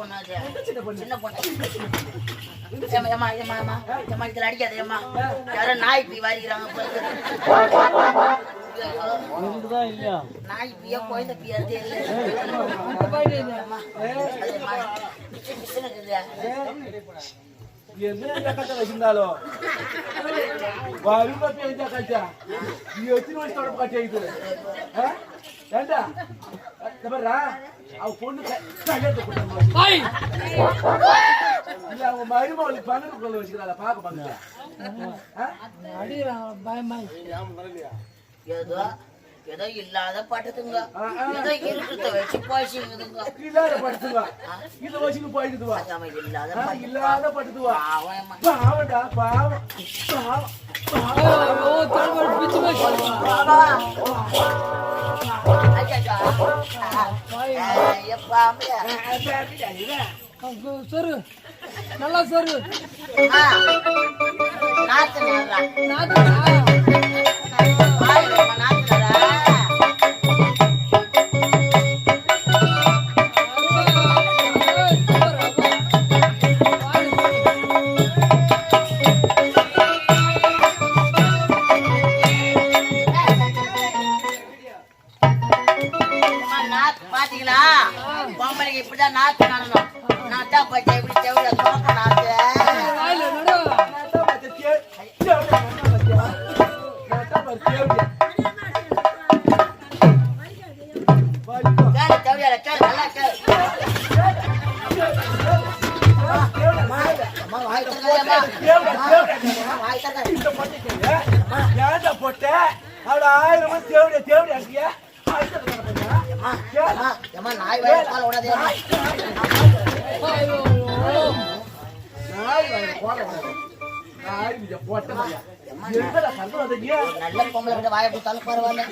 பொண்ணு அது. சின்ன பொண்ணு. ஏமா இதுல அடிக்காத ஏமா. யாரோ நாய் பீ வாரிக்கிறாங்க இல்லையா நாய் பீயா கோயில பீயா தெரியல. என்ன கட்ட வச்சிருந்தாலோ வருமா பேஞ்சா கட்டா நீ எத்தனை வருஷம் தொடர்பு கட்டியா இது ஏண்டா தபரா அவ பொண்ணு கல்யாணத்தை கூட்டமா இல்ல அவங்க மருமகளுக்கு பணம் கொள்ள வச்சுக்கிறாளா பாக்க பாங்க பயமா ஏதோ இல்லாத பட்டதுங்க ஏதோ இருக்கிறத வச்சு பாய்ச்சிங்குதுங்க இல்லாத படுத்துவா இத வச்சு பாய்க்குதுவா இல்லாத படுத்துவா பாவடா பாவம் சொரு நல்லா சொரு பாத்தீங்களா பொம்பளைக்கு இப்படிதான் நாத்து நடணும். நான் தான் பச்சை இப்படி செவில தோக்க நாத்து செவியால கேள் நல்லா கேள். போட்ட அவள 1000 தேவடியா தேவடியா இருக்கியா நாய் வயல் கால விடாதே. நல்ல பொம்பளை கிட்ட வாய கொடுத்தாலும் பரவாயில்ல.